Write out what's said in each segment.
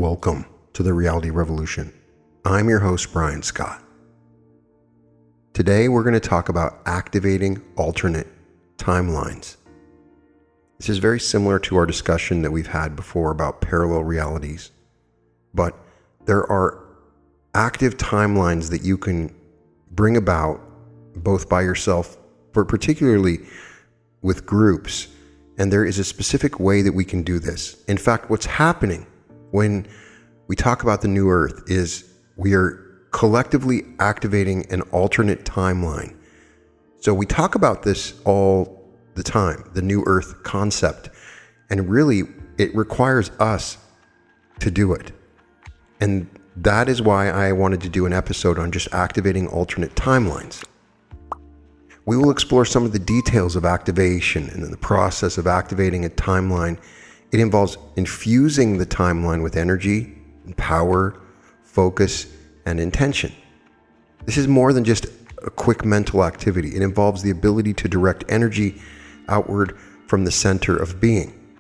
Welcome to the Reality Revolution. I'm your host, Brian Scott. Today we're going to talk about activating alternate timelines. This is very similar to our discussion that we've had before about parallel realities, but there are active timelines that you can bring about both by yourself, but particularly with groups, and there is a specific way that we can do this. In fact, what's happening when we talk about the new earth is we are collectively activating an alternate timeline. So we talk about this all the time, the new earth concept, and really it requires us to do it. And that is why I wanted to do an episode on just activating alternate timelines. We will explore some of the details of activation and the process of activating a timeline. It involves infusing the timeline with energy, power, focus, and intention. This is more than just a quick mental activity. It involves the ability to direct energy outward from the center of being.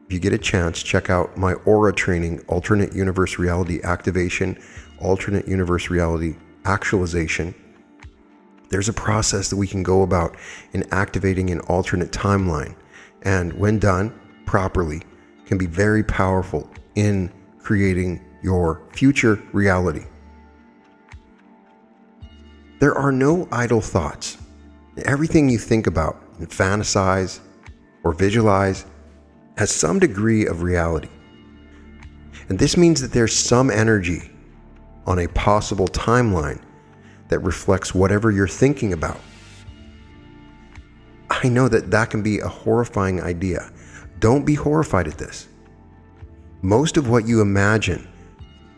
If you get a chance, check out my aura training, Alternate Universe Reality Activation, Alternate Universe Reality Actualization. There's a process that we can go about in activating an alternate timeline, and when done properly, can be very powerful in creating your future reality. There are no idle thoughts. Everything you think about and fantasize or visualize has some degree of reality. And this means that there's some energy on a possible timeline that reflects whatever you're thinking about. I know that can be a horrifying idea. Don't be horrified at this. Most of what you imagine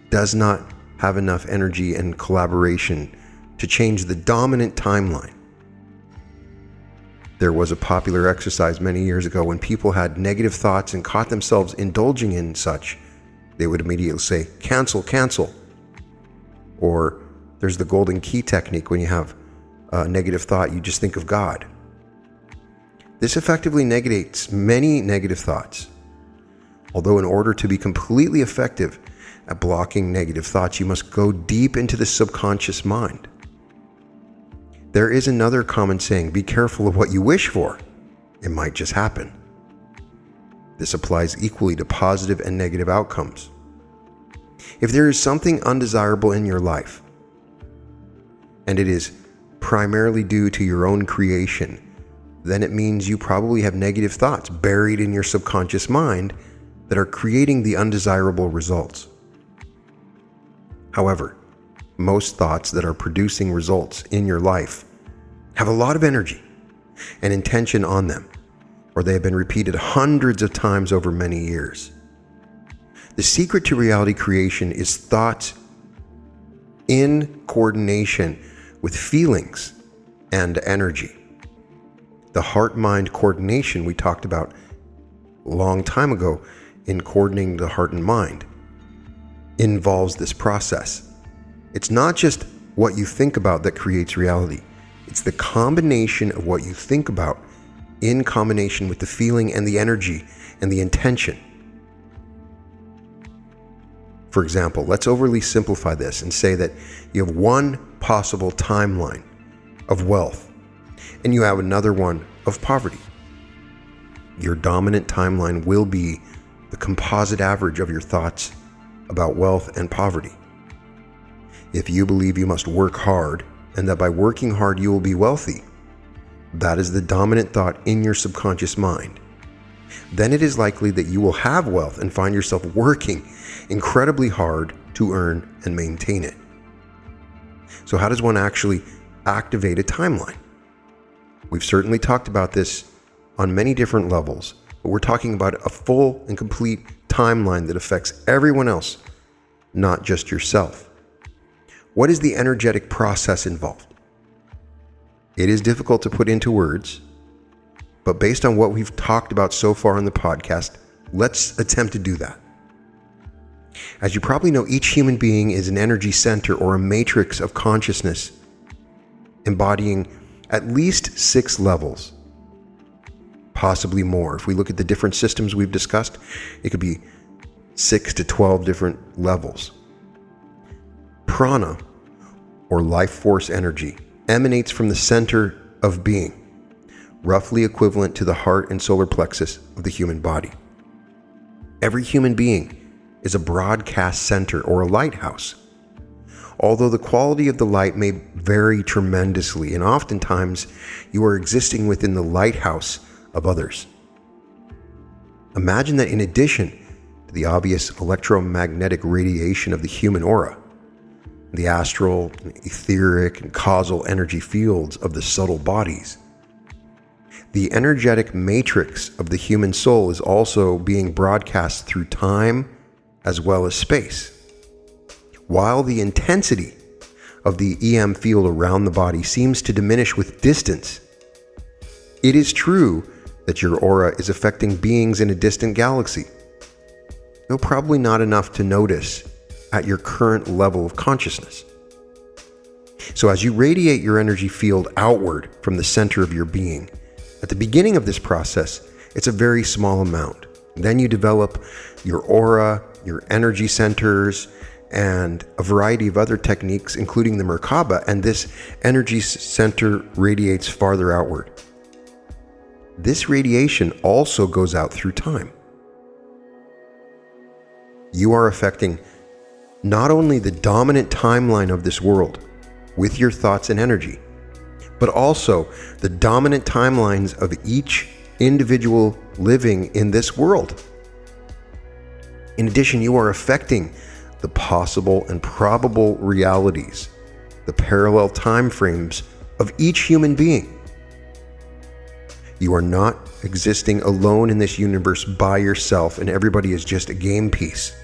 does not have enough energy and collaboration to change the dominant timeline. There was a popular exercise many years ago when people had negative thoughts and caught themselves indulging in such. They would immediately say, cancel, cancel. Or there's the golden key technique. When you have a negative thought, you just think of God. This effectively negates many negative thoughts. Although in order to be completely effective at blocking negative thoughts, you must go deep into the subconscious mind. There is another common saying, be careful of what you wish for. It might just happen. This applies equally to positive and negative outcomes. If there is something undesirable in your life, and it is primarily due to your own creation, then it means you probably have negative thoughts buried in your subconscious mind that are creating the undesirable results. However, most thoughts that are producing results in your life have a lot of energy and intention on them, or they have been repeated hundreds of times over many years. The secret to reality creation is thoughts in coordination with feelings and energy. The heart-mind coordination we talked about a long time ago in coordinating the heart and mind involves this process. It's not just what you think about that creates reality. It's the combination of what you think about in combination with the feeling and the energy and the intention. For example, let's overly simplify this and say that you have one possible timeline of wealth and you have another one of poverty. Your dominant timeline will be the composite average of your thoughts about wealth and poverty. If you believe you must work hard and that by working hard you will be wealthy, that is the dominant thought in your subconscious mind. Then it is likely that you will have wealth and find yourself working incredibly hard to earn and maintain it. So how does one actually activate a timeline? We've certainly talked about this on many different levels, but we're talking about a full and complete timeline that affects everyone else, not just yourself. What is the energetic process involved? It is difficult to put into words, but based on what we've talked about so far in the podcast, let's attempt to do that. As you probably know, each human being is an energy center or a matrix of consciousness embodying at least 6 levels, possibly more. If we look at the different systems we've discussed, it could be 6 to 12 different levels. Prana, or life force energy, emanates from the center of being, roughly equivalent to the heart and solar plexus of the human body. Every human being is a broadcast center or a lighthouse. Although the quality of the light may vary tremendously, and oftentimes you are existing within the lighthouse of others. Imagine that in addition to the obvious electromagnetic radiation of the human aura, the astral, etheric, and causal energy fields of the subtle bodies, the energetic matrix of the human soul is also being broadcast through time as well as space. While the intensity of the EM field around the body seems to diminish with distance, it is true that your aura is affecting beings in a distant galaxy, though probably not enough to notice at your current level of consciousness. So as you radiate your energy field outward from the center of your being, at the beginning of this process, it's a very small amount. Then you develop your aura, your energy centers, and a variety of other techniques, including the Merkaba, and this energy center radiates farther outward. This radiation also goes out through time. You are affecting not only the dominant timeline of this world with your thoughts and energy, but also the dominant timelines of each individual living in this world. In addition, you are affecting the possible and probable realities, the parallel time frames of each human being. You are not existing alone in this universe by yourself and everybody is just a game piece.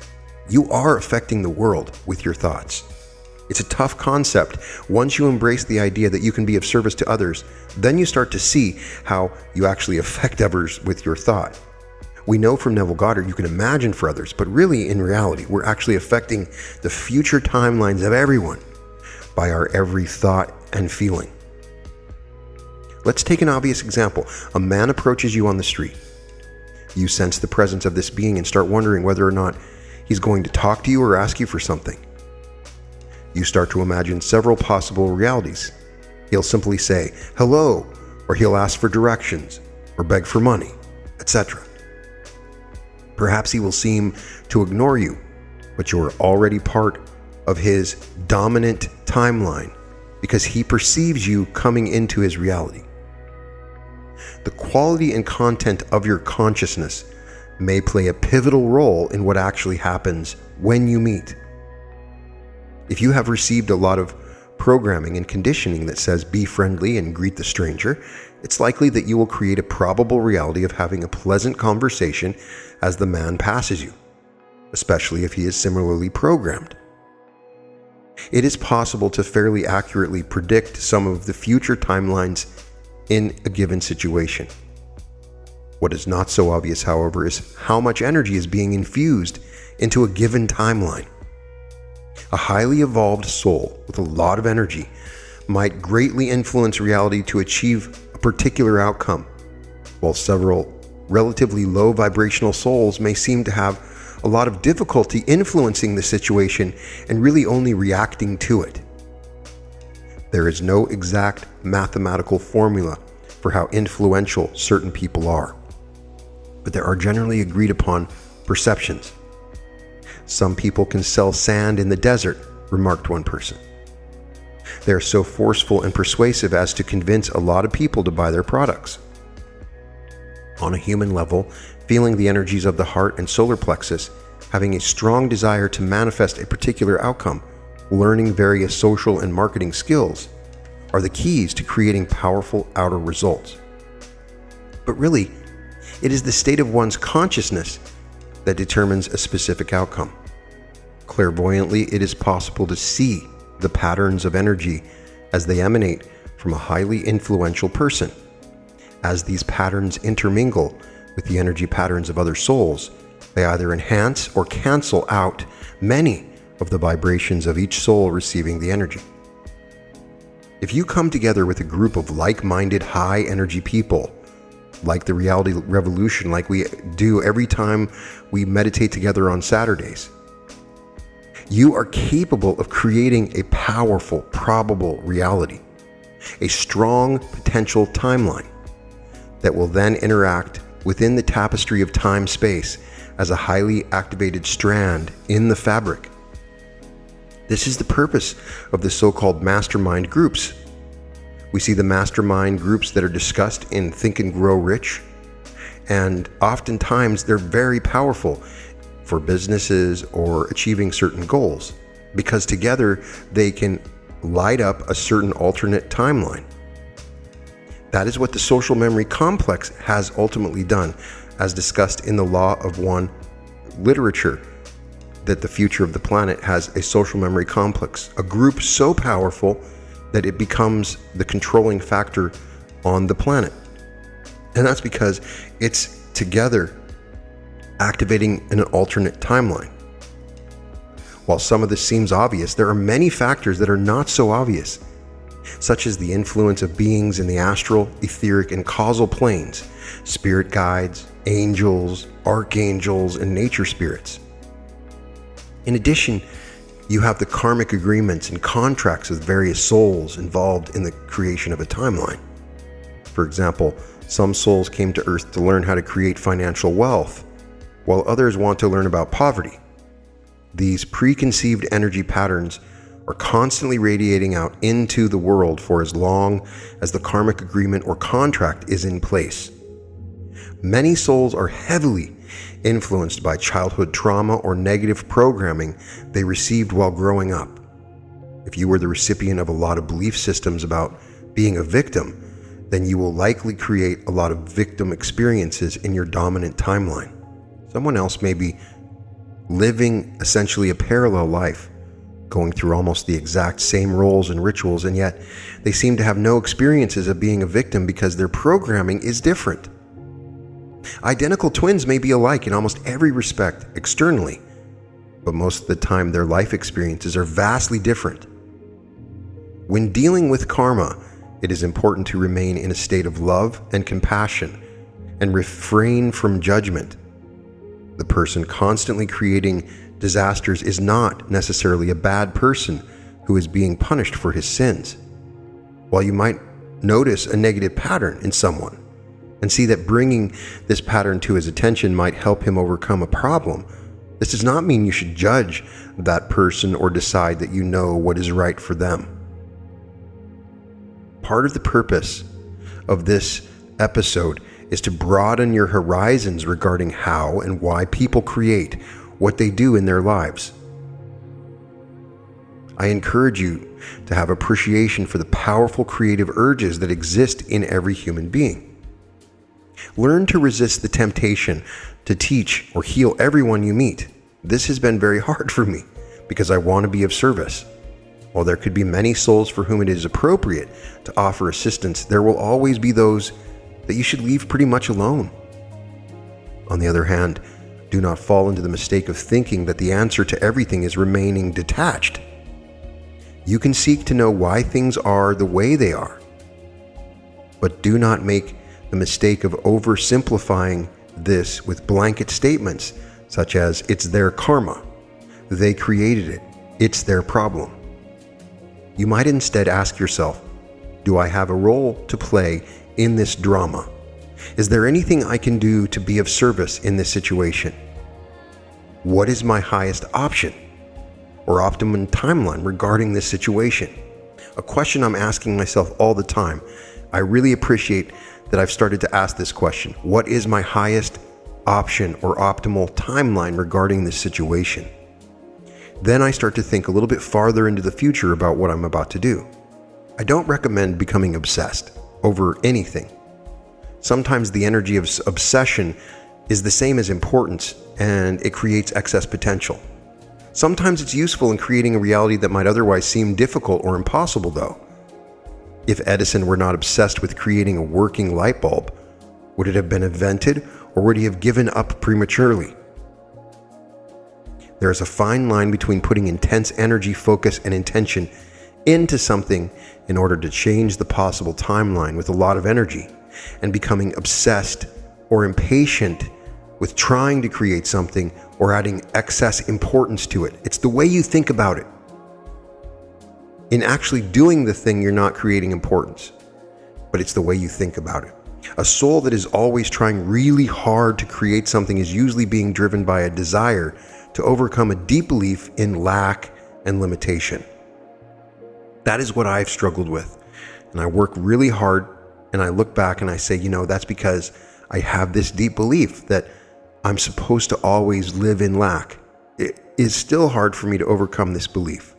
You are affecting the world with your thoughts. It's a tough concept. Once you embrace the idea that you can be of service to others, then you start to see how you actually affect others with your thought. We know from Neville Goddard you can imagine for others, but really in reality, we're actually affecting the future timelines of everyone by our every thought and feeling. Let's take an obvious example. A man approaches you on the street. You sense the presence of this being and start wondering whether or not he's going to talk to you or ask you for something. You start to imagine several possible realities. He'll simply say, hello, or he'll ask for directions, or beg for money, etc. Perhaps he will seem to ignore you, but you're already part of his dominant timeline because he perceives you coming into his reality. The quality and content of your consciousness may play a pivotal role in what actually happens when you meet. If you have received a lot of programming and conditioning that says be friendly and greet the stranger, it's likely that you will create a probable reality of having a pleasant conversation as the man passes you, especially if he is similarly programmed. It is possible to fairly accurately predict some of the future timelines in a given situation. What is not so obvious, however, is how much energy is being infused into a given timeline. A highly evolved soul with a lot of energy might greatly influence reality to achieve a particular outcome, while several relatively low vibrational souls may seem to have a lot of difficulty influencing the situation and really only reacting to it. There is no exact mathematical formula for how influential certain people are, but there are generally agreed upon perceptions. Some people can sell sand in the desert, remarked one person. They are so forceful and persuasive as to convince a lot of people to buy their products. On a human level, feeling the energies of the heart and solar plexus, having a strong desire to manifest a particular outcome, learning various social and marketing skills, are the keys to creating powerful outer results. But really, it is the state of one's consciousness that determines a specific outcome. Clairvoyantly, it is possible to see the patterns of energy as they emanate from a highly influential person. As these patterns intermingle with the energy patterns of other souls, they either enhance or cancel out many of the vibrations of each soul receiving the energy. If you come together with a group of like-minded high-energy people, like the reality revolution, like we do every time we meditate together on Saturdays. You are capable of creating a powerful, probable reality, a strong potential timeline that will then interact within the tapestry of time-space as a highly activated strand in the fabric. This is the purpose of the so-called mastermind groups. We see the mastermind groups that are discussed in Think and Grow Rich, and oftentimes they're very powerful for businesses or achieving certain goals, because together they can light up a certain alternate timeline. That is what the social memory complex has ultimately done, as discussed in the Law of One literature, that the future of the planet has a social memory complex, a group so powerful that it becomes the controlling factor on the planet. And that's because it's together activating an alternate timeline. While some of this seems obvious, there are many factors that are not so obvious, such as the influence of beings in the astral, etheric, and causal planes, spirit guides, angels, archangels, and nature spirits. In addition, you have the karmic agreements and contracts with various souls involved in the creation of a timeline. For example, some souls came to Earth to learn how to create financial wealth, while others want to learn about poverty. These preconceived energy patterns are constantly radiating out into the world for as long as the karmic agreement or contract is in place. Many souls are heavily influenced by childhood trauma or negative programming they received while growing up. If you were the recipient of a lot of belief systems about being a victim, then you will likely create a lot of victim experiences in your dominant timeline. Someone else may be living essentially a parallel life, going through almost the exact same roles and rituals, and yet they seem to have no experiences of being a victim because their programming is different. Identical twins may be alike in almost every respect externally, but most of the time their life experiences are vastly different. When dealing with karma, it is important to remain in a state of love and compassion and refrain from judgment. The person constantly creating disasters is not necessarily a bad person who is being punished for his sins. While you might notice a negative pattern in someone and see that bringing this pattern to his attention might help him overcome a problem, this does not mean you should judge that person or decide that you know what is right for them. Part of the purpose of this episode is to broaden your horizons regarding how and why people create what they do in their lives. I encourage you to have appreciation for the powerful creative urges that exist in every human being. Learn to resist the temptation to teach or heal everyone you meet. This has been very hard for me because I want to be of service. While there could be many souls for whom it is appropriate to offer assistance, there will always be those that you should leave pretty much alone. On the other hand, do not fall into the mistake of thinking that the answer to everything is remaining detached. You can seek to know why things are the way they are, but do not make the mistake of oversimplifying this with blanket statements such as, it's their karma, they created it, it's their problem. You might instead ask yourself, do I have a role to play in this drama? Is there anything I can do to be of service in this situation? What is my highest option or optimum timeline regarding this situation? A question I'm asking myself all the time. I really appreciate that I've started to ask this question. What is my highest option or optimal timeline regarding this situation? Then I start to think a little bit farther into the future about what I'm about to do. I don't recommend becoming obsessed over anything. Sometimes the energy of obsession is the same as importance, and it creates excess potential. Sometimes it's useful in creating a reality that might otherwise seem difficult or impossible, though. If Edison were not obsessed with creating a working light bulb, would it have been invented, or would he have given up prematurely? There is a fine line between putting intense energy, focus, and intention into something in order to change the possible timeline with a lot of energy, and becoming obsessed or impatient with trying to create something or adding excess importance to it. It's the way you think about it. In actually doing the thing, you're not creating importance, but it's the way you think about it. A soul that is always trying really hard to create something is usually being driven by a desire to overcome a deep belief in lack and limitation. That is what I've struggled with. And I work really hard, and I look back and I say, that's because I have this deep belief that I'm supposed to always live in lack. It is still hard for me to overcome this belief.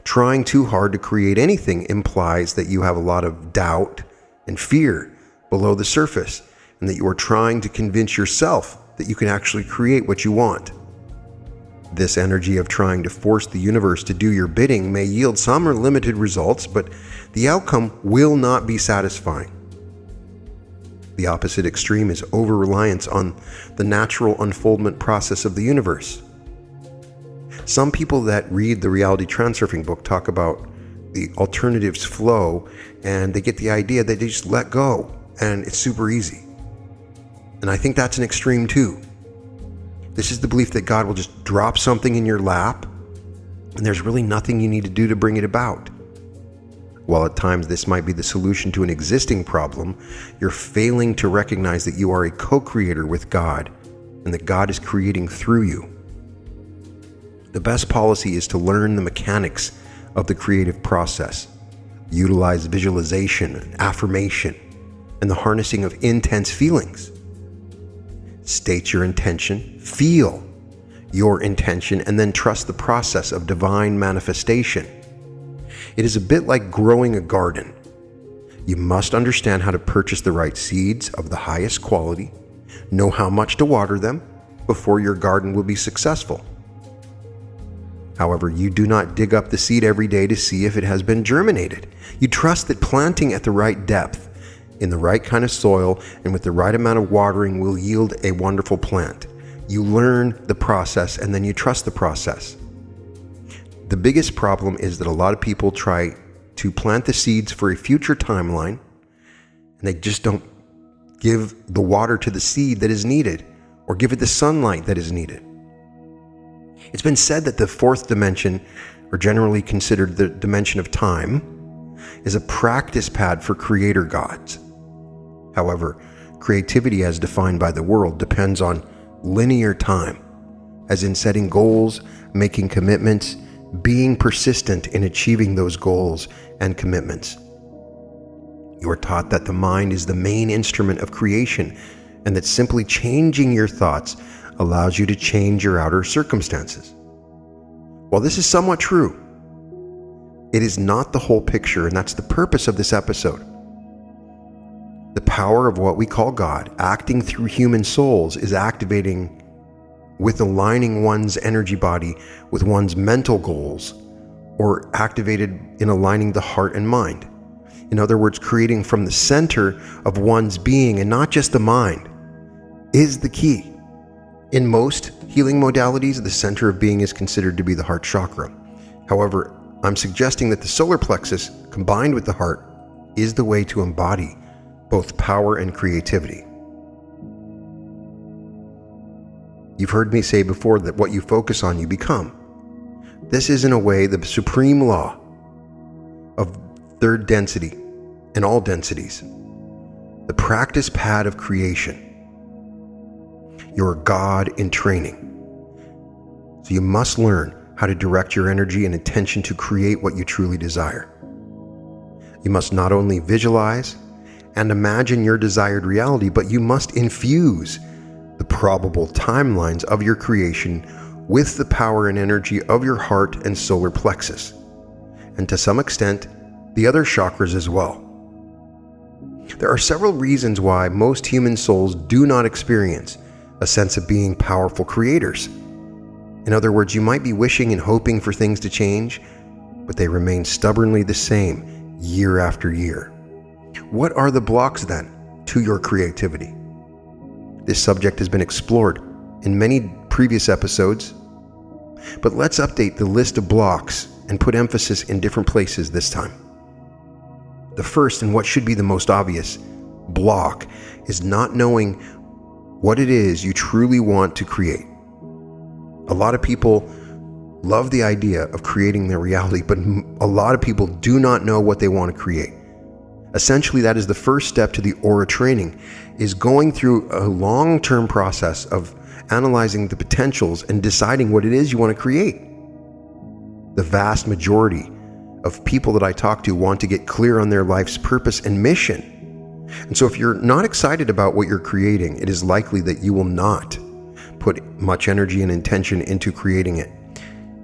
Trying too hard to create anything implies that you have a lot of doubt and fear below the surface, and that you are trying to convince yourself that you can actually create what you want. This energy of trying to force the universe to do your bidding may yield some or limited results, but the outcome will not be satisfying. The opposite extreme is over-reliance on the natural unfoldment process of the universe. Some people that read the reality transurfing book talk about the alternatives flow, and they get the idea that they just let go and it's super easy. And I think that's an extreme too. This is the belief that God will just drop something in your lap and there's really nothing you need to do to bring it about. While at times this might be the solution to an existing problem, you're failing to recognize that you are a co-creator with God and that God is creating through you. The best policy is to learn the mechanics of the creative process, utilize visualization, affirmation, and the harnessing of intense feelings. State your intention, feel your intention, and then trust the process of divine manifestation. It is a bit like growing a garden. You must understand how to purchase the right seeds of the highest quality, know how much to water them before your garden will be successful. However, you do not dig up the seed every day to see if it has been germinated. You trust that planting at the right depth, in the right kind of soil, and with the right amount of watering will yield a wonderful plant. You learn the process and then you trust the process. The biggest problem is that a lot of people try to plant the seeds for a future timeline, and they just don't give the water to the seed that is needed or give it the sunlight that is needed. It's been said that the fourth dimension, or generally considered the dimension of time, is a practice pad for creator gods. However, creativity as defined by the world depends on linear time, as in setting goals, making commitments, being persistent in achieving those goals and commitments. You are taught that the mind is the main instrument of creation, and that simply changing your thoughts allows you to change your outer circumstances. While this is somewhat true, it is not the whole picture, and that's the purpose of this episode. The power of what we call God, acting through human souls, is activating with aligning one's energy body with one's mental goals, or activated in aligning the heart and mind. In other words, creating from the center of one's being and not just the mind is the key. In most healing modalities, the center of being is considered to be the heart chakra. However, I'm suggesting that the solar plexus combined with the heart is the way to embody both power and creativity. You've heard me say before that what you focus on, you become. This is in a way the supreme law of third density and all densities, the practice pad of creation. You're God in training. So you must learn how to direct your energy and attention to create what you truly desire. You must not only visualize and imagine your desired reality, but you must infuse the probable timelines of your creation with the power and energy of your heart and solar plexus, and to some extent, the other chakras as well. There are several reasons why most human souls do not experience a sense of being powerful creators. In other words, you might be wishing and hoping for things to change, but they remain stubbornly the same year after year. What are the blocks then to your creativity? This subject has been explored in many previous episodes, but let's update the list of blocks and put emphasis in different places this time. The first, and what should be the most obvious, block is not knowing what it is you truly want to create. A lot of people love the idea of creating their reality, but a lot of people do not know what they want to create. Essentially, that is the first step to the aura training, is going through a long-term process of analyzing the potentials and deciding what it is you want to create. The vast majority of people that I talk to want to get clear on their life's purpose and mission. And so if you're not excited about what you're creating, it is likely that you will not put much energy and intention into creating it.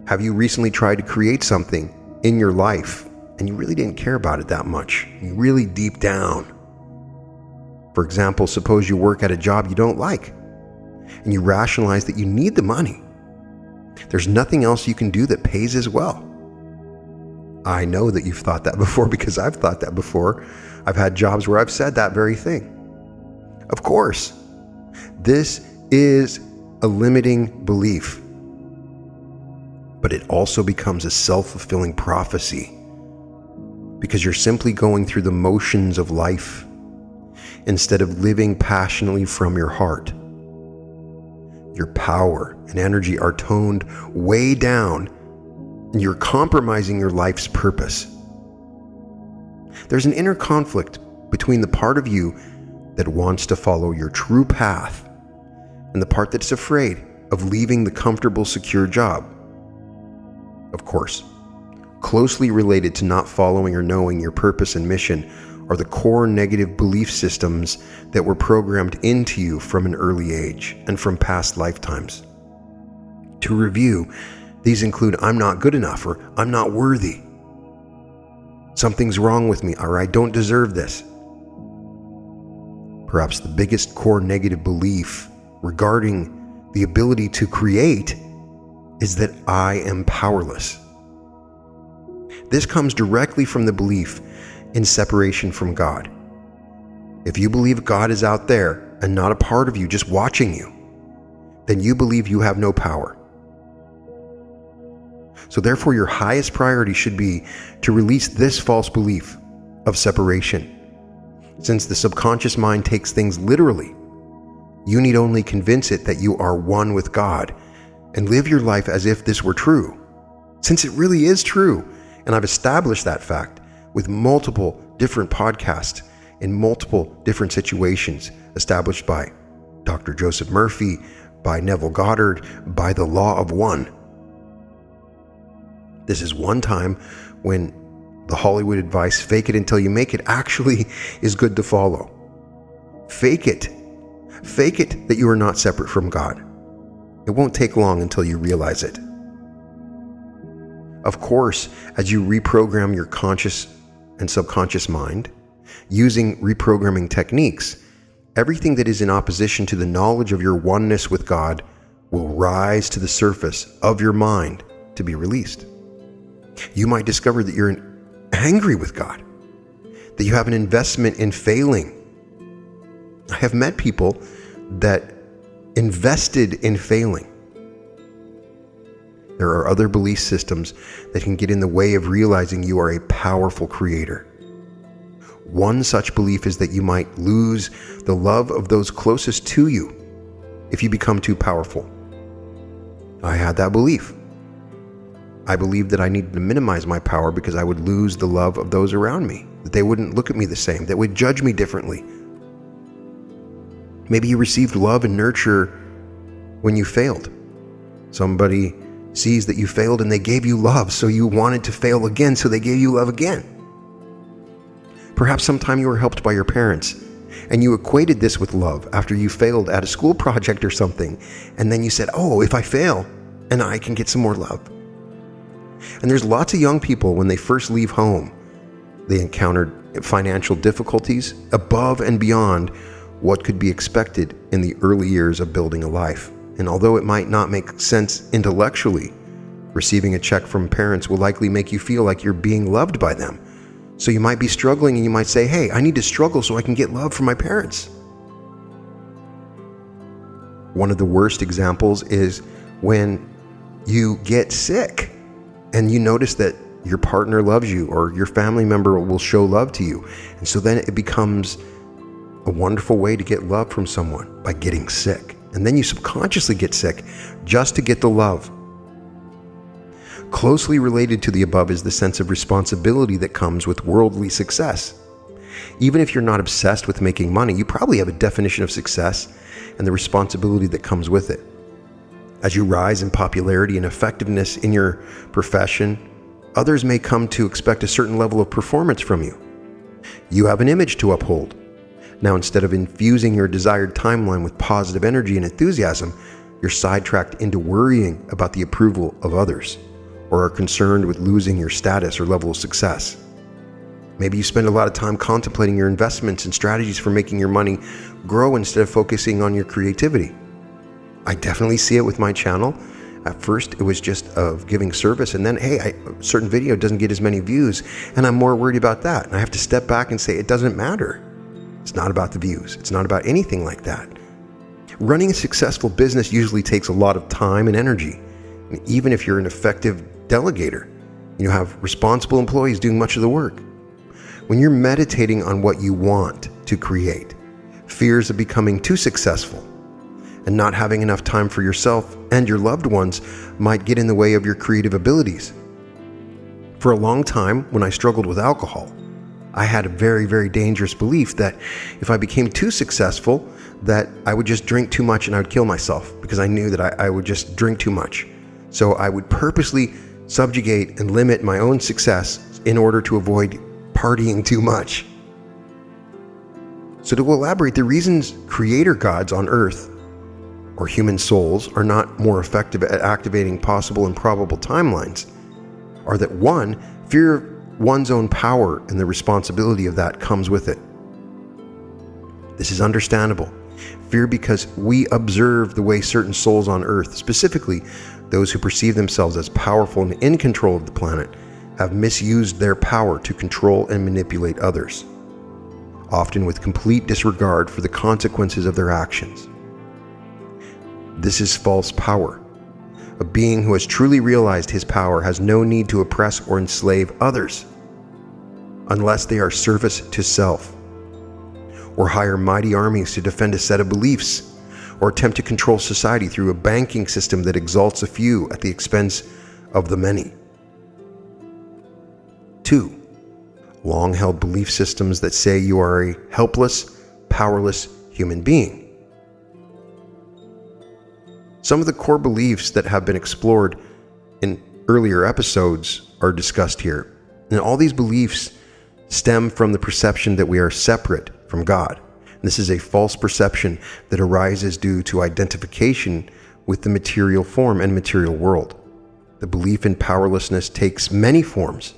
Have you recently tried to create something in your life and you really didn't care about it that much? You really deep down. For example, suppose you work at a job you don't like and you rationalize that you need the money. There's nothing else you can do that pays as well. I know that you've thought that before because I've thought that before. I've had jobs where I've said that very thing. Of course, this is a limiting belief, but it also becomes a self-fulfilling prophecy because you're simply going through the motions of life instead of living passionately from your heart. Your power and energy are toned way down, and you're compromising your life's purpose. There's an inner conflict between the part of you that wants to follow your true path and the part that's afraid of leaving the comfortable, secure job. Of course, closely related to not following or knowing your purpose and mission are the core negative belief systems that were programmed into you from an early age and from past lifetimes. To review, these include I'm not good enough, or I'm not worthy. Something's wrong with me, or I don't deserve this. Perhaps the biggest core negative belief regarding the ability to create is that I am powerless. This comes directly from the belief in separation from God. If you believe God is out there and not a part of you, just watching you, then you believe you have no power. So therefore, your highest priority should be to release this false belief of separation. Since the subconscious mind takes things literally, you need only convince it that you are one with God and live your life as if this were true. Since it really is true, and I've established that fact with multiple different podcasts in multiple different situations established by Dr. Joseph Murphy, by Neville Goddard, by the Law of One. This is one time when the Hollywood advice, fake it until you make it, actually is good to follow. Fake it. Fake it that you are not separate from God. It won't take long until you realize it. Of course, as you reprogram your conscious and subconscious mind, using reprogramming techniques, everything that is in opposition to the knowledge of your oneness with God will rise to the surface of your mind to be released. You might discover that you're angry with God, that you have an investment in failing. I have met people that invested in failing. There are other belief systems that can get in the way of realizing you are a powerful creator. One such belief is that you might lose the love of those closest to you if you become too powerful. I had that belief. I believed that I needed to minimize my power because I would lose the love of those around me, that they wouldn't look at me the same, that would judge me differently. Maybe you received love and nurture when you failed. Somebody sees that you failed and they gave you love, so you wanted to fail again, so they gave you love again. Perhaps sometime you were helped by your parents and you equated this with love after you failed at a school project or something, and then you said, oh, if I fail, and I can get some more love. And there's lots of young people, when they first leave home, they encountered financial difficulties above and beyond what could be expected in the early years of building a life. And although it might not make sense intellectually, receiving a check from parents will likely make you feel like you're being loved by them. So you might be struggling and you might say, hey, I need to struggle so I can get love from my parents. One of the worst examples is when you get sick and you notice that your partner loves you or your family member will show love to you. And so then it becomes a wonderful way to get love from someone by getting sick. And then you subconsciously get sick just to get the love. Closely related to the above is the sense of responsibility that comes with worldly success. Even if you're not obsessed with making money, you probably have a definition of success and the responsibility that comes with it. As you rise in popularity and effectiveness in your profession, others may come to expect a certain level of performance from you. You have an image to uphold. Now, instead of infusing your desired timeline with positive energy and enthusiasm, you're sidetracked into worrying about the approval of others, or are concerned with losing your status or level of success. Maybe you spend a lot of time contemplating your investments and strategies for making your money grow instead of focusing on your creativity. I definitely see it with my channel. At first, it was just of giving service, and then, a certain video doesn't get as many views, and I'm more worried about that. And I have to step back and say, it doesn't matter. It's not about the views. It's not about anything like that. Running a successful business usually takes a lot of time and energy. And even if you're an effective delegator, you have responsible employees doing much of the work. When you're meditating on what you want to create, fears of becoming too successful and not having enough time for yourself and your loved ones might get in the way of your creative abilities. For a long time, when I struggled with alcohol, I had a very, very dangerous belief that if I became too successful, that I would just drink too much and I would kill myself, because I knew that I would just drink too much. So I would purposely subjugate and limit my own success in order to avoid partying too much. So to elaborate, the reasons creator gods on earth or human souls are not more effective at activating possible and probable timelines are that, one, fear of one's own power and the responsibility of that comes with it. This is understandable. Fear because we observe the way certain souls on earth, specifically those who perceive themselves as powerful and in control of the planet, have misused their power to control and manipulate others, often with complete disregard for the consequences of their actions. This is false power. A being who has truly realized his power has no need to oppress or enslave others, unless they are service to self, or hire mighty armies to defend a set of beliefs, or attempt to control society through a banking system that exalts a few at the expense of the many. 2. Long-held belief systems that say you are a helpless, powerless human being. Some of the core beliefs that have been explored in earlier episodes are discussed here. And all these beliefs stem from the perception that we are separate from God. This is a false perception that arises due to identification with the material form and material world. The belief in powerlessness takes many forms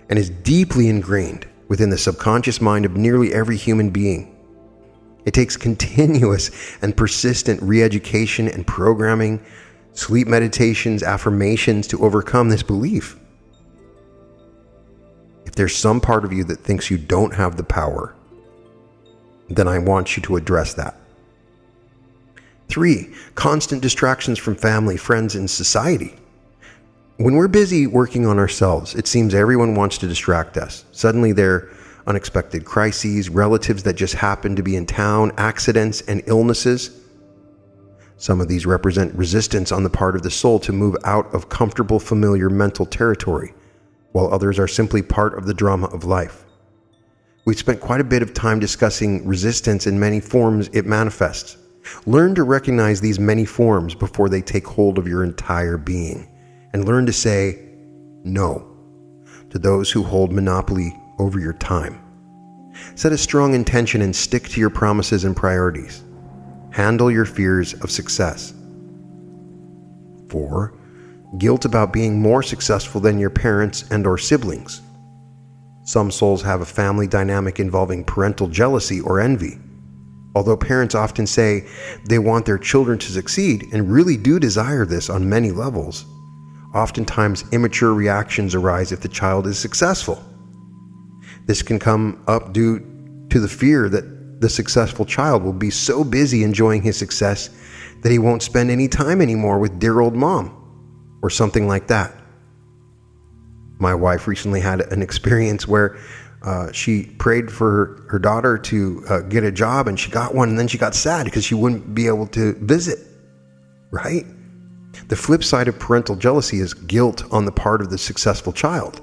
and is deeply ingrained within the subconscious mind of nearly every human being. It takes continuous and persistent re-education and programming, sleep meditations, affirmations to overcome this belief. If there's some part of you that thinks you don't have the power, then I want you to address that. 3. Constant distractions from family, friends, and society. When we're busy working on ourselves, it seems everyone wants to distract us. Suddenly there are unexpected crises, relatives that just happen to be in town, accidents, and illnesses. Some of these represent resistance on the part of the soul to move out of comfortable, familiar mental territory, while others are simply part of the drama of life. We've spent quite a bit of time discussing resistance in many forms it manifests. Learn to recognize these many forms before they take hold of your entire being, and learn to say no to those who hold monopoly over your time. Set a strong intention and stick to your promises and priorities. Handle your fears of success. 4. Guilt about being more successful than your parents and/or siblings. Some souls have a family dynamic involving parental jealousy or envy. Although parents often say they want their children to succeed and really do desire this on many levels, oftentimes immature reactions arise if the child is successful. This can come up due to the fear that the successful child will be so busy enjoying his success that he won't spend any time anymore with dear old mom, or something like that. My wife recently had an experience where She prayed for her daughter to get a job, and she got one, and then she got sad because she wouldn't be able to visit, right? The flip side of parental jealousy is guilt on the part of the successful child.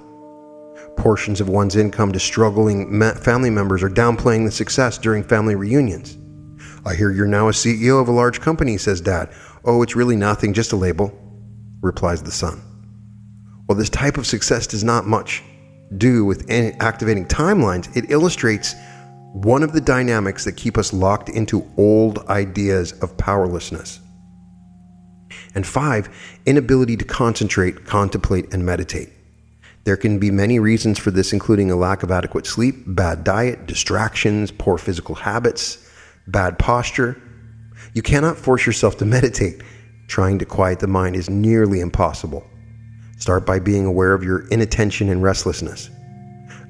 Portions of one's income to struggling family members are downplaying the success during family reunions. I hear you're now a CEO of a large company, says dad. Oh, it's really nothing, just a label, replies the son. Well, this type of success does not much do with activating timelines. It illustrates one of the dynamics that keep us locked into old ideas of powerlessness. And 5, inability to concentrate, contemplate, and meditate. There can be many reasons for this, including a lack of adequate sleep, bad diet, distractions, poor physical habits, bad posture. You cannot force yourself to meditate. Trying to quiet the mind is nearly impossible. Start by being aware of your inattention and restlessness.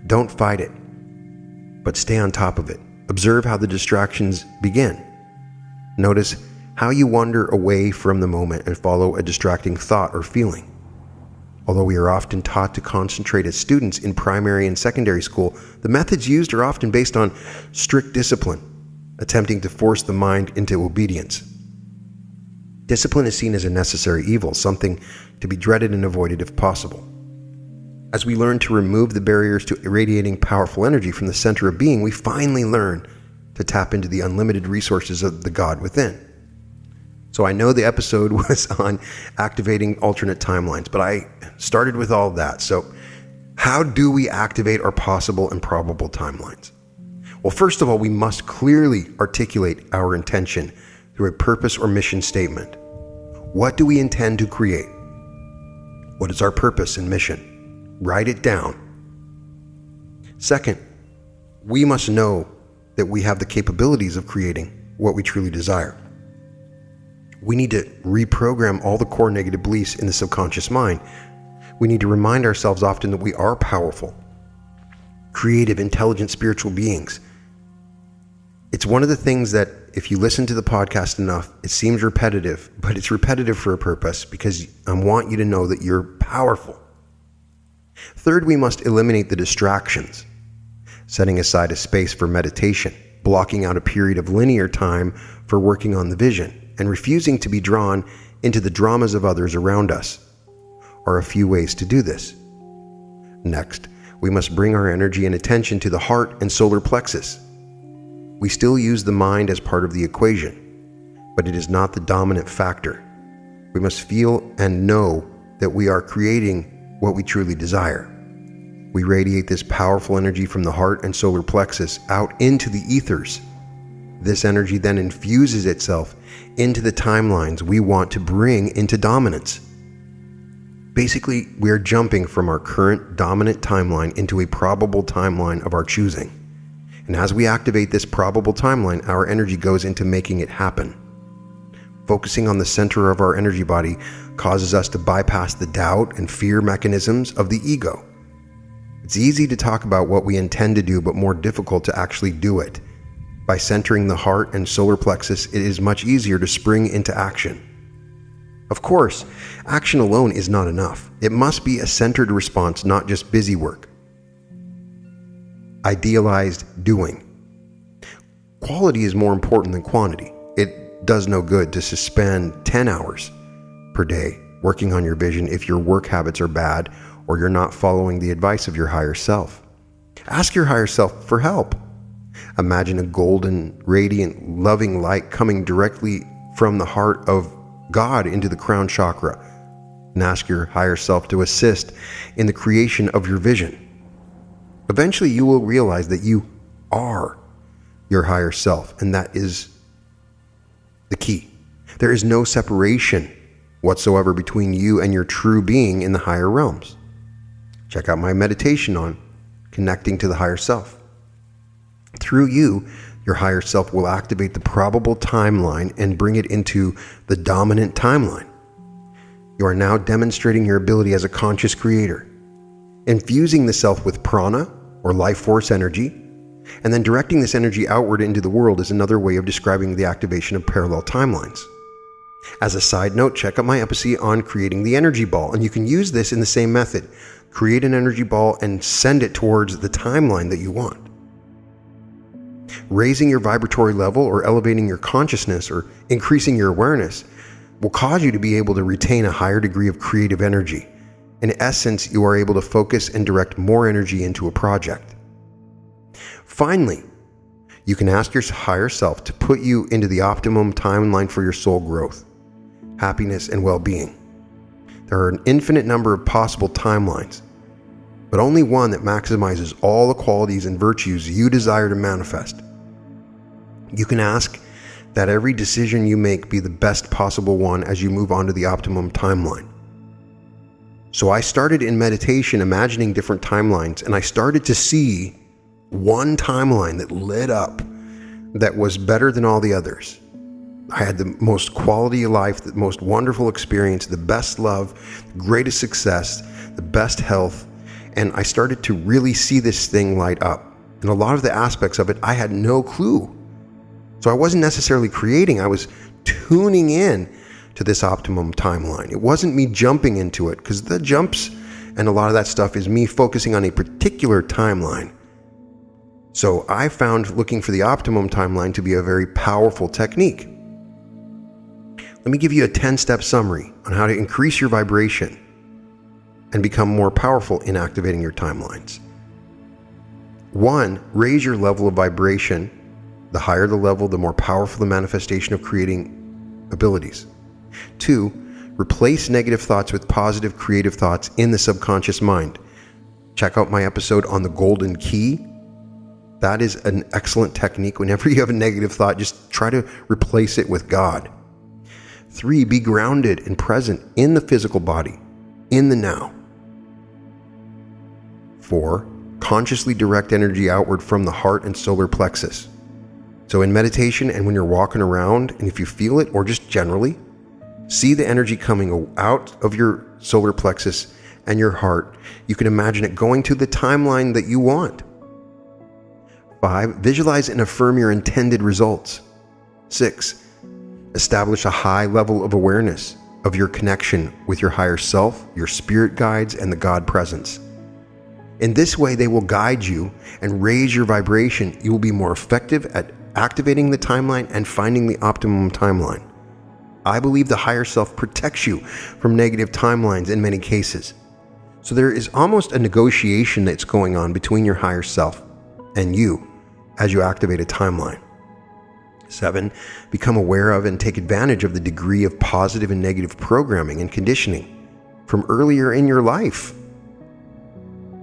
Don't fight it, but stay on top of it. Observe how the distractions begin. Notice how you wander away from the moment and follow a distracting thought or feeling. Although we are often taught to concentrate as students in primary and secondary school, the methods used are often based on strict discipline, attempting to force the mind into obedience. Discipline is seen as a necessary evil, something to be dreaded and avoided if possible. As we learn to remove the barriers to irradiating powerful energy from the center of being, we finally learn to tap into the unlimited resources of the God within. So I know the episode was on activating alternate timelines, but I started with all that. So how do we activate our possible and probable timelines? Well, first of all, we must clearly articulate our intention through a purpose or mission statement. What do we intend to create? What is our purpose and mission? Write it down. Second, we must know that we have the capabilities of creating what we truly desire. We need to reprogram all the core negative beliefs in the subconscious mind. We need to remind ourselves often that we are powerful, creative, intelligent, spiritual beings. It's one of the things that if you listen to the podcast enough, it seems repetitive, but it's repetitive for a purpose because I want you to know that you're powerful. Third, we must eliminate the distractions, setting aside a space for meditation, blocking out a period of linear time for working on the vision, and refusing to be drawn into the dramas of others around us are a few ways to do this. Next, we must bring our energy and attention to the heart and solar plexus. We still use the mind as part of the equation, but it is not the dominant factor. We must feel and know that we are creating what we truly desire. We radiate this powerful energy from the heart and solar plexus out into the ethers. This energy then infuses itself into the timelines we want to bring into dominance. Basically, we are jumping from our current dominant timeline into a probable timeline of our choosing. And as we activate this probable timeline, our energy goes into making it happen. Focusing on the center of our energy body causes us to bypass the doubt and fear mechanisms of the ego. It's easy to talk about what we intend to do, but more difficult to actually do it. By centering the heart and solar plexus, it is much easier to spring into action. Of course, action alone is not enough. It must be a centered response, not just busy work. Idealized doing. Quality is more important than quantity. It does no good to suspend 10 hours per day working on your vision if your work habits are bad or you're not following the advice of your higher self. Ask your higher self for help. Imagine a golden, radiant, loving light coming directly from the heart of God into the crown chakra, and ask your higher self to assist in the creation of your vision. Eventually, you will realize that you are your higher self, and that is the key. There is no separation whatsoever between you and your true being in the higher realms. Check out my meditation on connecting to the higher self. Through you, your higher self will activate the probable timeline and bring it into the dominant timeline. You are now demonstrating your ability as a conscious creator. Infusing the self with prana, or life force energy, and then directing this energy outward into the world is another way of describing the activation of parallel timelines. As a side note, check out my episode on creating the energy ball, and you can use this in the same method. Create an energy ball and send it towards the timeline that you want. Raising your vibratory level or elevating your consciousness or increasing your awareness will cause you to be able to retain a higher degree of creative energy. In essence, you are able to focus and direct more energy into a project. Finally, you can ask your higher self to put you into the optimum timeline for your soul growth, happiness, and well-being. There are an infinite number of possible timelines, but only one that maximizes all the qualities and virtues you desire to manifest. You can ask that every decision you make be the best possible one as you move on to the optimum timeline. So I started in meditation imagining different timelines, and I started to see one timeline that lit up that was better than all the others. I had the most quality of life, the most wonderful experience, the best love, the greatest success, the best health, and I started to really see this thing light up. And a lot of the aspects of it, I had no clue. So I wasn't necessarily creating, I was tuning in to this optimum timeline. It wasn't me jumping into it, because the jumps and a lot of that stuff is me focusing on a particular timeline. So I found looking for the optimum timeline to be a very powerful technique. Let me give you a 10-step summary on how to increase your vibration and become more powerful in activating your timelines. 1, raise your level of vibration. The higher the level, the more powerful the manifestation of creating abilities. 2, replace negative thoughts with positive creative thoughts in the subconscious mind. Check out my episode on the golden key. That is an excellent technique. Whenever you have a negative thought, just try to replace it with God. 3, be grounded and present in the physical body, in the now. 4, consciously direct energy outward from the heart and solar plexus. So in meditation and when you're walking around, and if you feel it or just generally, see the energy coming out of your solar plexus and your heart. You can imagine it going to the timeline that you want. 5, visualize and affirm your intended results. 6, establish a high level of awareness of your connection with your higher self, your spirit guides, and the God presence. In this way, they will guide you and raise your vibration. You will be more effective at activating the timeline and finding the optimum timeline. I believe the higher self protects you from negative timelines in many cases. So there is almost a negotiation that's going on between your higher self and you as you activate a timeline. 7, become aware of and take advantage of the degree of positive and negative programming and conditioning from earlier in your life.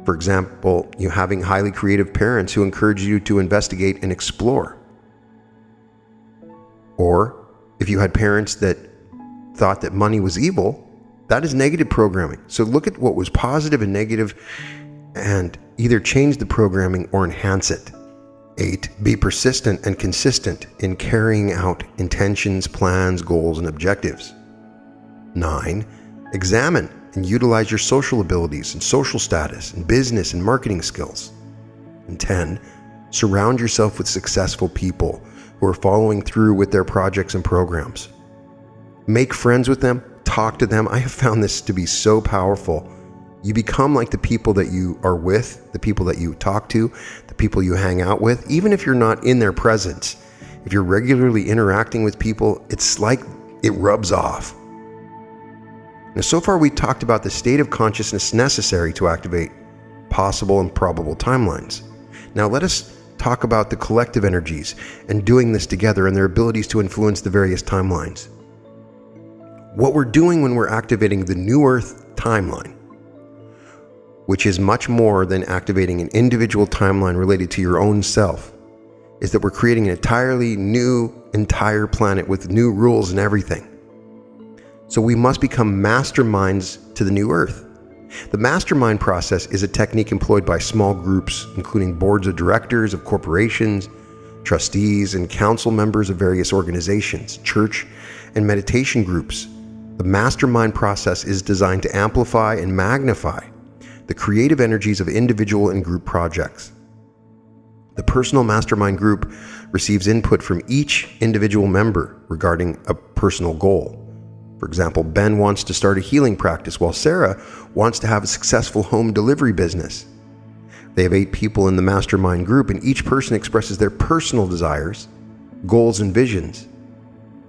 For example, you having highly creative parents who encourage you to investigate and explore. Or if you had parents that thought that money was evil, that is negative programming. So look at what was positive and negative and either change the programming or enhance it. 8, be persistent and consistent in carrying out intentions, plans, goals, and objectives. 9, examine and utilize your social abilities and social status and business and marketing skills. And 10, surround yourself with successful people who are following through with their projects and programs. Make friends with them, talk to them. I have found this to be so powerful. You become like the people that you are with, the people that you talk to, the people you hang out with, even if you're not in their presence. If you're regularly interacting with people, it's like it rubs off. Now, so far we talked about the state of consciousness necessary to activate possible and probable timelines. Now let us talk about the collective energies and doing this together and their abilities to influence the various timelines. What we're doing when we're activating the New Earth timeline, which is much more than activating an individual timeline related to your own self, is that we're creating an entirely new entire planet with new rules and everything. So we must become masterminds to the New Earth. The mastermind process is a technique employed by small groups, including boards of directors of corporations, trustees, and council members of various organizations, church, and meditation groups. The mastermind process is designed to amplify and magnify the creative energies of individual and group projects. The personal mastermind group receives input from each individual member regarding a personal goal, For example, Ben wants to start a healing practice, while Sarah wants to have a successful home delivery business. They have 8 people in the Mastermind group, and each person expresses their personal desires, goals, and visions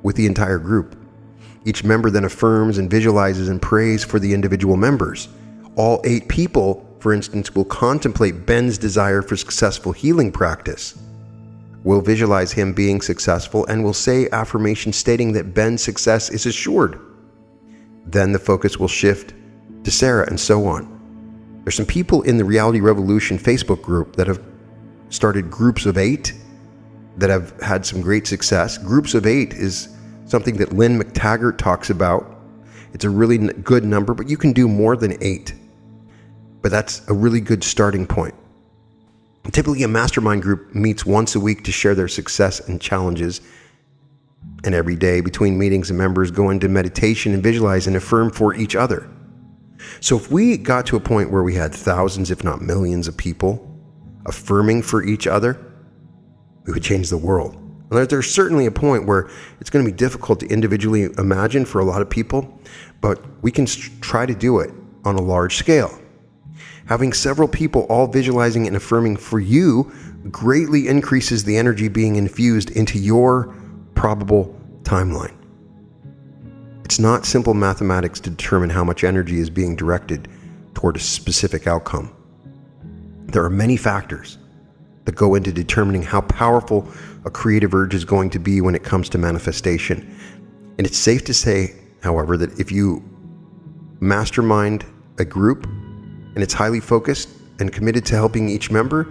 with the entire group. Each member then affirms and visualizes and prays for the individual members. All 8 people, for instance, will contemplate Ben's desire for successful healing practice. We'll visualize him being successful and will say affirmations stating that Ben's success is assured. Then the focus will shift to Sarah, and so on. There's some people in the Reality Revolution Facebook group that have started groups of 8 that have had some great success. Groups of 8 is something that Lynn McTaggart talks about. It's a really good number, but you can do more than 8. But that's a really good starting point. Typically, a mastermind group meets once a week to share their success and challenges. And every day between meetings, the members go into meditation and visualize and affirm for each other. So if we got to a point where we had thousands, if not millions of people affirming for each other, we would change the world. And there's certainly a point where it's going to be difficult to individually imagine for a lot of people, but we can try to do it on a large scale. Having several people all visualizing and affirming for you greatly increases the energy being infused into your probable timeline. It's not simple mathematics to determine how much energy is being directed toward a specific outcome. There are many factors that go into determining how powerful a creative urge is going to be when it comes to manifestation. And it's safe to say, however, that if you mastermind a group and it's highly focused and committed to helping each member,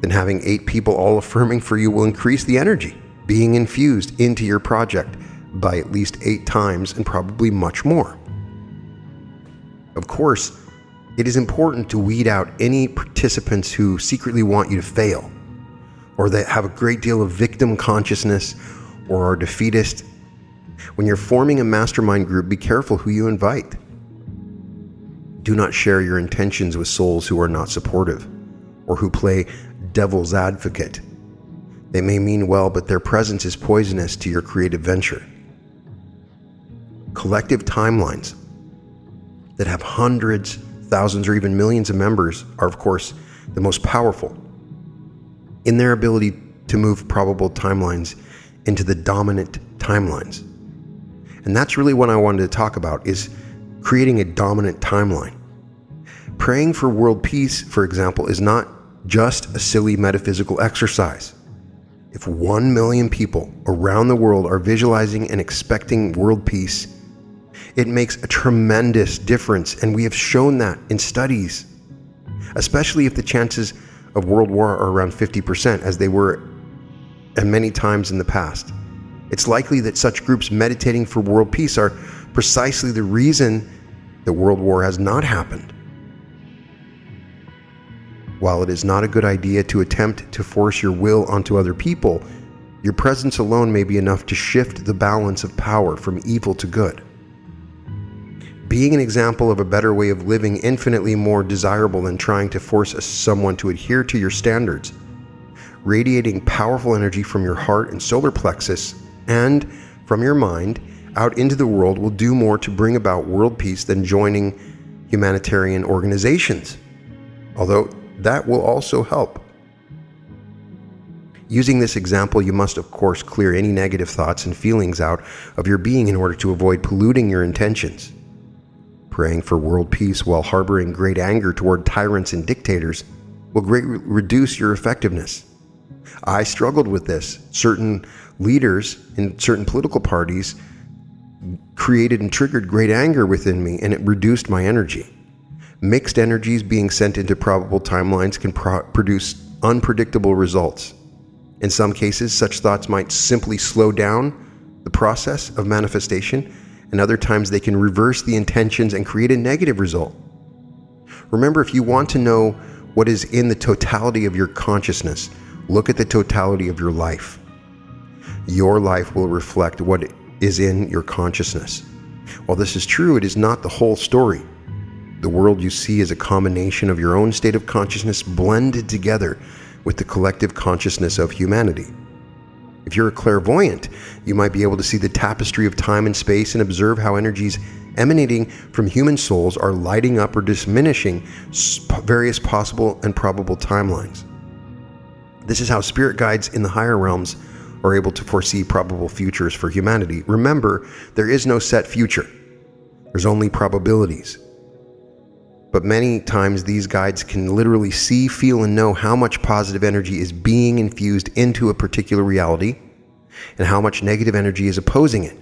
then having 8 people all affirming for you will increase the energy being infused into your project by at least 8 times and probably much more. Of course, it is important to weed out any participants who secretly want you to fail, or that have a great deal of victim consciousness or are defeatist. When you're forming a mastermind group, be careful who you invite. Do not share your intentions with souls who are not supportive or who play devil's advocate. They may mean well, but their presence is poisonous to your creative venture. Collective timelines that have hundreds, thousands, or even millions of members are, of course, the most powerful in their ability to move probable timelines into the dominant timelines. And that's really what I wanted to talk about, is creating a dominant timeline. Praying for world peace, for example, is not just a silly metaphysical exercise. If 1 million people around the world are visualizing and expecting world peace, it makes a tremendous difference, and we have shown that in studies, especially if the chances of world war are around 50%, as they were and many times in the past. It's likely that such groups meditating for world peace are precisely the reason that world war has not happened. While it is not a good idea to attempt to force your will onto other people, your presence alone may be enough to shift the balance of power from evil to good. Being an example of a better way of living infinitely more desirable than trying to force someone to adhere to your standards. Radiating powerful energy from your heart and solar plexus and from your mind out into the world will do more to bring about world peace than joining humanitarian organizations, although that will also help. Using this example, you must of course clear any negative thoughts and feelings out of your being in order to avoid polluting your intentions. Praying for world peace while harboring great anger toward tyrants and dictators will greatly reduce your effectiveness. I struggled with this. Certain leaders in certain political parties created and triggered great anger within me, and it reduced my energy. Mixed energies being sent into probable timelines can produce unpredictable results. In some cases, such thoughts might simply slow down the process of manifestation, and other times they can reverse the intentions and create a negative result. Remember, if you want to know what is in the totality of your consciousness, look at the totality of your life. Your life will reflect what is in your consciousness. While this is true, it is not the whole story. The world you see is a combination of your own state of consciousness blended together with the collective consciousness of humanity. If you're a clairvoyant, you might be able to see the tapestry of time and space and observe how energies emanating from human souls are lighting up or diminishing various possible and probable timelines. This is how spirit guides in the higher realms are able to foresee probable futures for humanity. Remember, there is no set future. There's only probabilities. But many times these guides can literally see, feel, and know how much positive energy is being infused into a particular reality and how much negative energy is opposing it.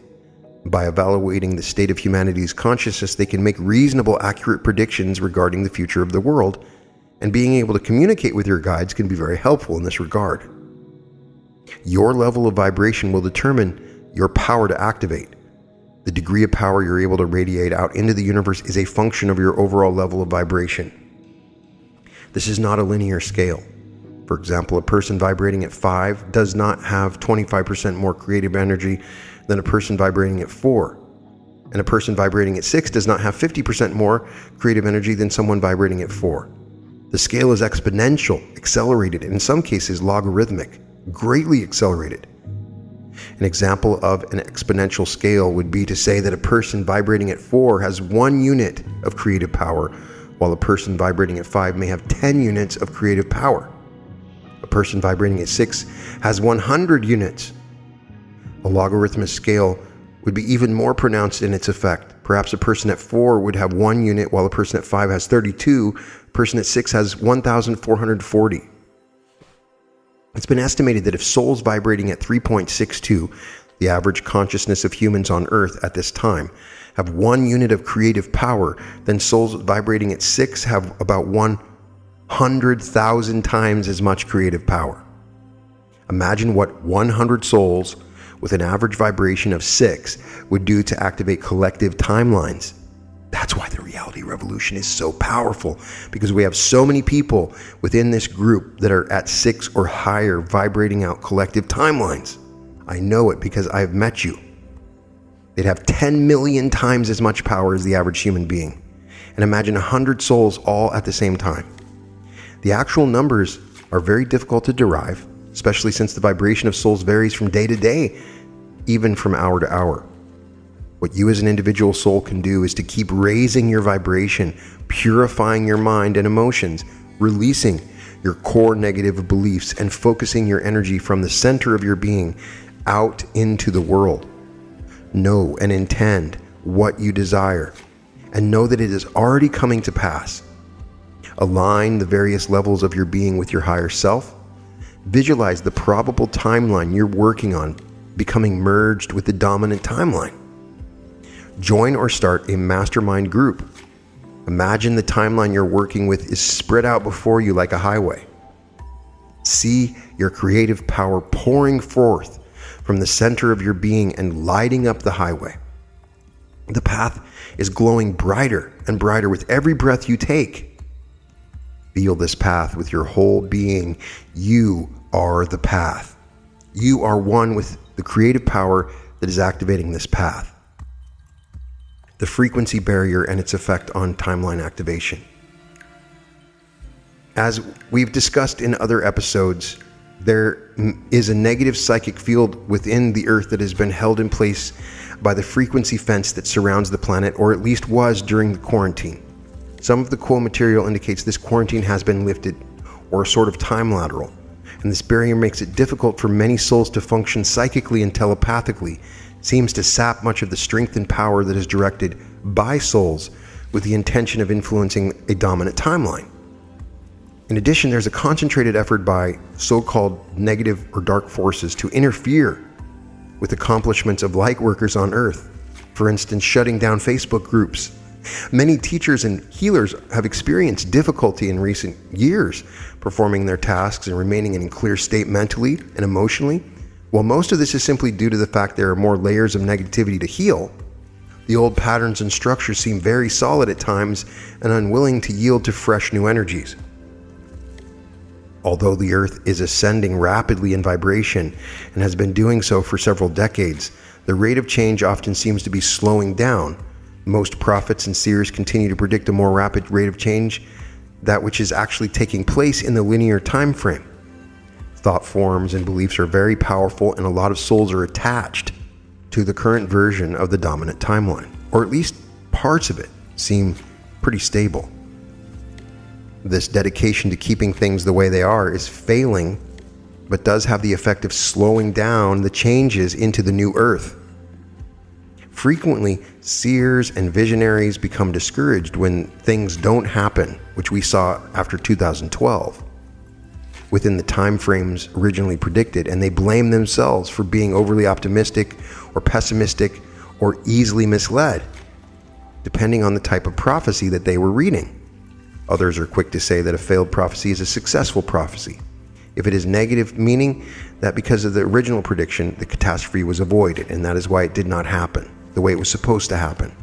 By evaluating the state of humanity's consciousness, they can make reasonable, accurate predictions regarding the future of the world, and being able to communicate with your guides can be very helpful in this regard. Your level of vibration will determine your power to activate. The degree of power you're able to radiate out into the universe is a function of your overall level of vibration. This is not a linear scale. For example, a person vibrating at 5 does not have 25% more creative energy than a person vibrating at 4. And a person vibrating at 6 does not have 50% more creative energy than someone vibrating at 4. The scale is exponential, accelerated, and in some cases logarithmic, greatly accelerated. An example of an exponential scale would be to say that a person vibrating at 4 has 1 unit of creative power, while a person vibrating at 5 may have 10 units of creative power. A person vibrating at 6 has 100 units. A logarithmic scale would be even more pronounced in its effect. Perhaps a person at 4 would have 1 unit, while a person at 5 has 32. A person at 6 has 1,440. It's been estimated that if souls vibrating at 3.62, the average consciousness of humans on Earth at this time, have 1 unit of creative power, then souls vibrating at 6 have about 100,000 times as much creative power. Imagine what 100 souls with an average vibration of 6 would do to activate collective timelines. That's why the reality revolution is so powerful, because we have so many people within this group that are at 6 or higher vibrating out collective timelines. I know it because I've met you. They'd have 10 million times as much power as the average human being. And imagine 100 souls all at the same time. The actual numbers are very difficult to derive, especially since the vibration of souls varies from day to day, even from hour to hour. What you as an individual soul can do is to keep raising your vibration, purifying your mind and emotions, releasing your core negative beliefs, and focusing your energy from the center of your being out into the world. Know and intend what you desire, and know that it is already coming to pass. Align the various levels of your being with your higher self. Visualize the probable timeline you're working on becoming merged with the dominant timeline. Join or start a mastermind group. Imagine the timeline you're working with is spread out before you like a highway. See your creative power pouring forth from the center of your being and lighting up the highway. The path is glowing brighter and brighter with every breath you take. Feel this path with your whole being. You are the path. You are one with the creative power that is activating this path. The frequency barrier and its effect on timeline activation. As we've discussed in other episodes, there is a negative psychic field within the Earth that has been held in place by the frequency fence that surrounds the planet, or at least was during the quarantine. Some of the quote material indicates this quarantine has been lifted, or a sort of time lateral, and this barrier makes it difficult for many souls to function psychically and telepathically. Seems to sap much of the strength and power that is directed by souls with the intention of influencing a dominant timeline. In addition, there's a concentrated effort by so-called negative or dark forces to interfere with accomplishments of light workers on Earth. For instance, shutting down Facebook groups. Many teachers and healers have experienced difficulty in recent years performing their tasks and remaining in a clear state mentally and emotionally. While most of this is simply due to the fact there are more layers of negativity to heal, the old patterns and structures seem very solid at times and unwilling to yield to fresh new energies. Although the Earth is ascending rapidly in vibration and has been doing so for several decades, the rate of change often seems to be slowing down. Most prophets and seers continue to predict a more rapid rate of change, that which is actually taking place in the linear time frame. thought forms and beliefs are very powerful, and a lot of souls are attached to the current version of the dominant timeline, or at least parts of it seem pretty stable. This dedication to keeping things the way they are is failing, but does have the effect of slowing down the changes into the new earth. Frequently, seers and visionaries become discouraged when things don't happen, which we saw after 2012, within the time frames originally predicted, and they blame themselves for being overly optimistic or pessimistic or easily misled, depending on the type of prophecy that they were reading. Others are quick to say that a failed prophecy is a successful prophecy, if it is negative, meaning that because of the original prediction, the catastrophe was avoided, and that is why it did not happen the way it was supposed to happen.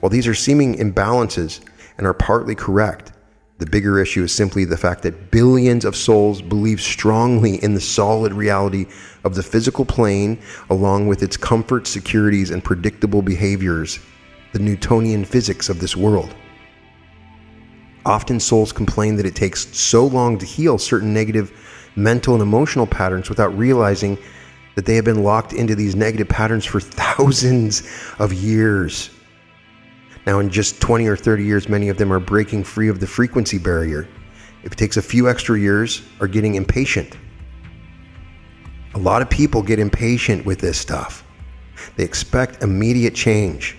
While these are seeming imbalances and are partly correct, the bigger issue is simply the fact that billions of souls believe strongly in the solid reality of the physical plane, along with its comfort, securities, and predictable behaviors, the Newtonian physics of this world. Often souls complain that it takes so long to heal certain negative mental and emotional patterns without realizing that they have been locked into these negative patterns for thousands of years. Now, in just 20 or 30 years, many of them are breaking free of the frequency barrier. If it takes a few extra years, are getting impatient. A lot of people get impatient with this stuff. They expect immediate change.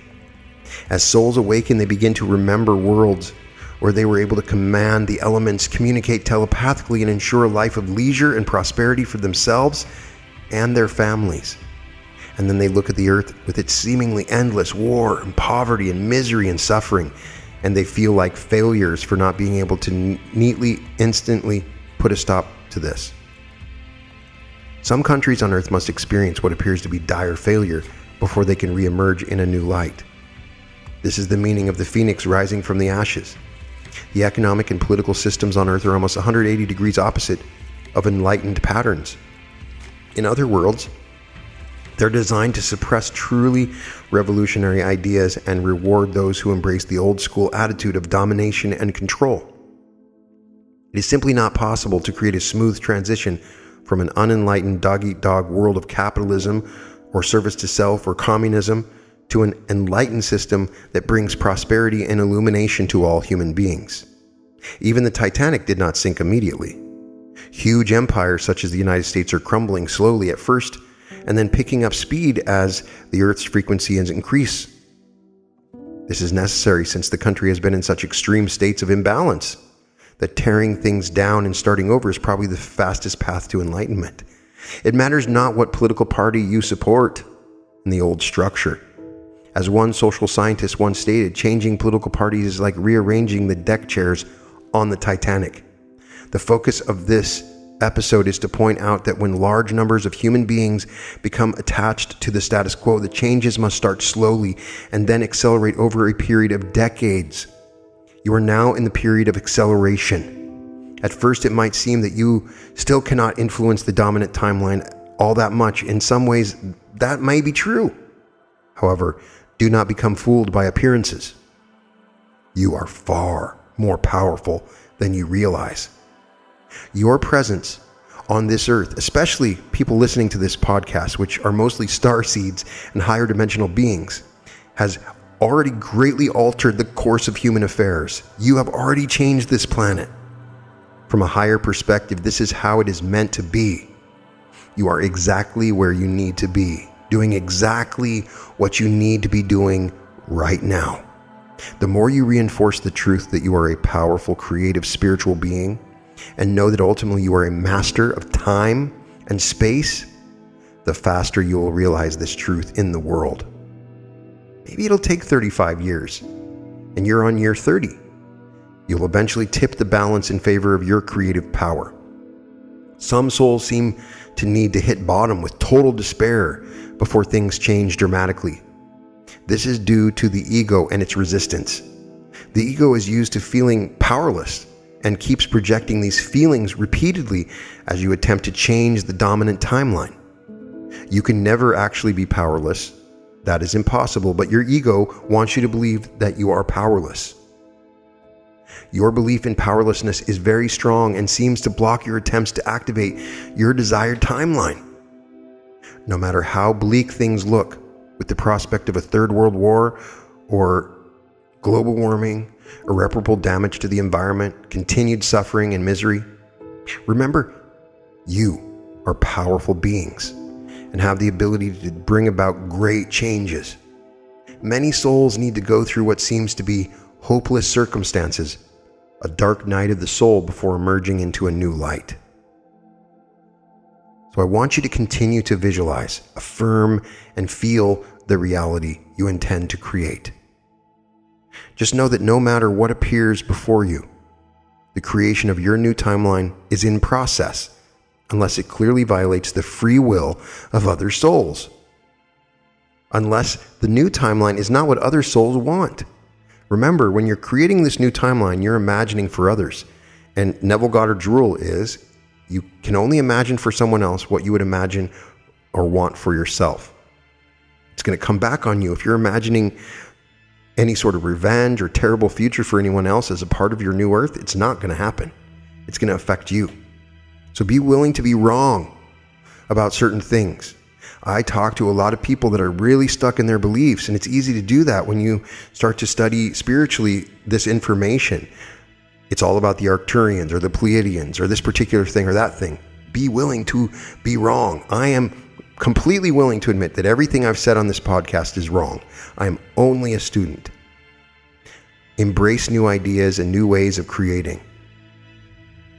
As souls awaken, they begin to remember worlds where they were able to command the elements, communicate telepathically, and ensure a life of leisure and prosperity for themselves and their families. And then they look at the earth with its seemingly endless war and poverty and misery and suffering, and they feel like failures for not being able to neatly, instantly put a stop to this. Some countries on earth must experience what appears to be dire failure before they can reemerge in a new light. This is the meaning of the phoenix rising from the ashes. The economic and political systems on earth are almost 180 degrees opposite of enlightened patterns. In other worlds, they're designed to suppress truly revolutionary ideas and reward those who embrace the old school attitude of domination and control. It is simply not possible to create a smooth transition from an unenlightened dog-eat-dog world of capitalism or service to self or communism to an enlightened system that brings prosperity and illumination to all human beings. Even the Titanic did not sink immediately. Huge empires such as the United States are crumbling slowly at first, and then picking up speed as the Earth's frequency increases. This is necessary since the country has been in such extreme states of imbalance that tearing things down and starting over is probably the fastest path to enlightenment. It matters not what political party you support in the old structure. As one social scientist once stated, changing political parties is like rearranging the deck chairs on the Titanic. The focus of this episode is to point out that when large numbers of human beings become attached to the status quo, the changes must start slowly and then accelerate over a period of decades. You are now in the period of acceleration. At first, it might seem that you still cannot influence the dominant timeline all that much. In some ways, that may be true. However, do not become fooled by appearances. You are far more powerful than you realize. Your presence on this earth, especially people listening to this podcast, which are mostly starseeds and higher dimensional beings, has already greatly altered the course of human affairs. You have already changed this planet. From a higher perspective, this is how it is meant to be. You are exactly where you need to be, doing exactly what you need to be doing right now. The more you reinforce the truth that you are a powerful, creative, spiritual being, and know that ultimately you are a master of time and space, the faster you will realize this truth in the world. Maybe it'll take 35 years, and you're on year 30. You'll eventually tip the balance in favor of your creative power. Some souls seem to need to hit bottom with total despair before things change dramatically. This is due to the ego and its resistance. The ego is used to feeling powerless and keeps projecting these feelings repeatedly as you attempt to change the dominant timeline. You can never actually be powerless. That is impossible, but your ego wants you to believe that you are powerless. Your belief in powerlessness is very strong and seems to block your attempts to activate your desired timeline. No matter how bleak things look, with the prospect of a third world war or global warming, irreparable damage to the environment, continued suffering and misery, remember, you are powerful beings and have the ability to bring about great changes. Many souls need to go through what seems to be hopeless circumstances, a dark night of the soul before emerging into a new light. So I want you to continue to visualize, affirm, and feel the reality you intend to create. Just know that no matter what appears before you, the creation of your new timeline is in process, unless it clearly violates the free will of other souls. Unless the new timeline is not what other souls want. Remember, when you're creating this new timeline, you're imagining for others. And Neville Goddard's rule is, you can only imagine for someone else what you would imagine or want for yourself. It's going to come back on you. If you're imagining any sort of revenge or terrible future for anyone else as a part of your new earth, it's not going to happen. It's going to affect you. So be willing to be wrong about certain things. I talk to a lot of people that are really stuck in their beliefs, and it's easy to do that when you start to study spiritually this information. It's all about the Arcturians or the Pleiadians or this particular thing or that thing. Be willing to be wrong. I am completely willing to admit that everything I've said on this podcast is wrong. I am only a student. Embrace new ideas and new ways of creating.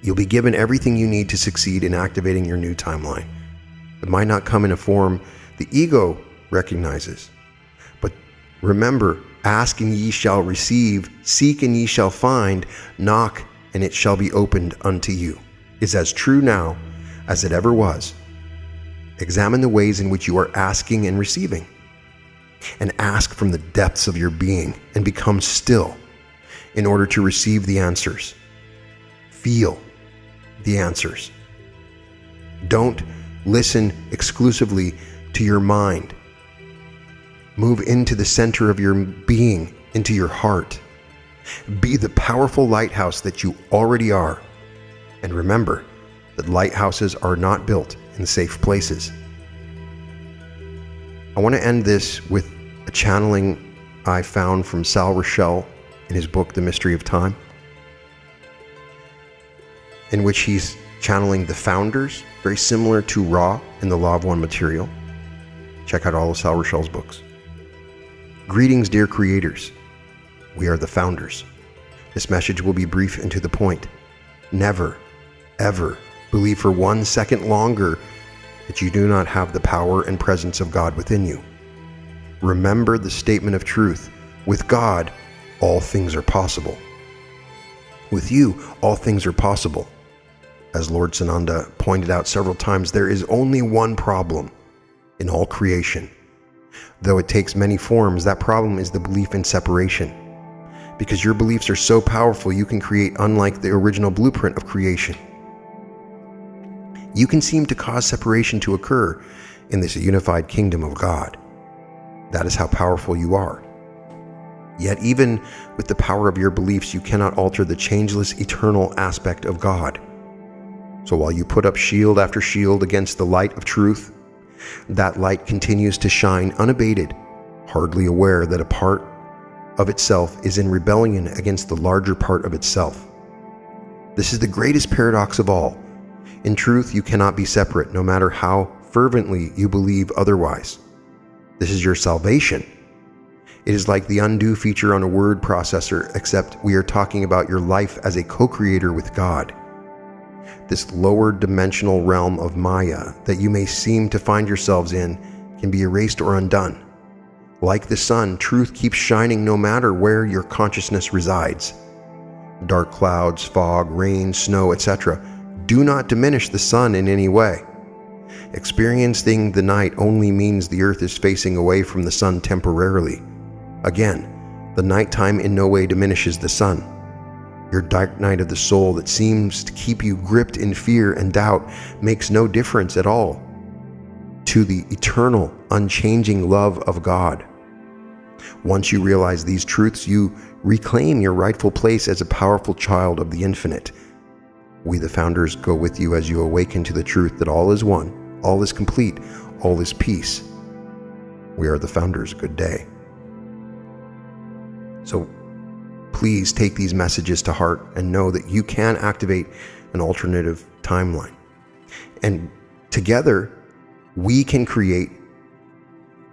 You'll be given everything you need to succeed in activating your new timeline. It might not come in a form the ego recognizes. But remember, ask and ye shall receive, seek and ye shall find, knock and it shall be opened unto you, is as true now as it ever was. Examine the ways in which you are asking and receiving. And ask from the depths of your being and become still in order to receive the answers. Feel the answers. Don't listen exclusively to your mind. Move into the center of your being, into your heart. Be the powerful lighthouse that you already are. And remember that lighthouses are not built in safe places. I want to end this with a channeling I found from Sal Rochelle in his book, The Mystery of Time, in which he's channeling the founders, very similar to Ra in the Law of One material. Check out all of Sal Rochelle's books. Greetings, dear creators. We are the founders. This message will be brief and to the point. Never, ever believe for 1 second longer that you do not have the power and presence of God within you. Remember the statement of truth. With God, all things are possible. With you, all things are possible. As Lord Sananda pointed out several times, there is only one problem in all creation. Though it takes many forms, that problem is the belief in separation. Because your beliefs are so powerful, you can create unlike the original blueprint of creation. You can seem to cause separation to occur in this unified kingdom of God. That is how powerful you are. Yet even with the power of your beliefs, you cannot alter the changeless, eternal aspect of God. So while you put up shield after shield against the light of truth, that light continues to shine unabated, hardly aware that a part of itself is in rebellion against the larger part of itself. This is the greatest paradox of all. In truth, you cannot be separate, no matter how fervently you believe otherwise. This is your salvation. It is like the undo feature on a word processor, except we are talking about your life as a co-creator with God. This lower dimensional realm of Maya that you may seem to find yourselves in can be erased or undone. Like the sun, truth keeps shining no matter where your consciousness resides. Dark clouds, fog, rain, snow, etc. do not diminish the sun in any way. Experiencing the night only means the earth is facing away from the sun temporarily. Again, the nighttime in no way diminishes the sun. Your dark night of the soul that seems to keep you gripped in fear and doubt makes no difference at all to the eternal, unchanging love of God. Once you realize these truths, you reclaim your rightful place as a powerful child of the infinite. We, the founders, go with you as you awaken to the truth that all is one, all is complete, all is peace. We are the founders. Good day. So please take these messages to heart and know that you can activate an alternative timeline. And together, we can create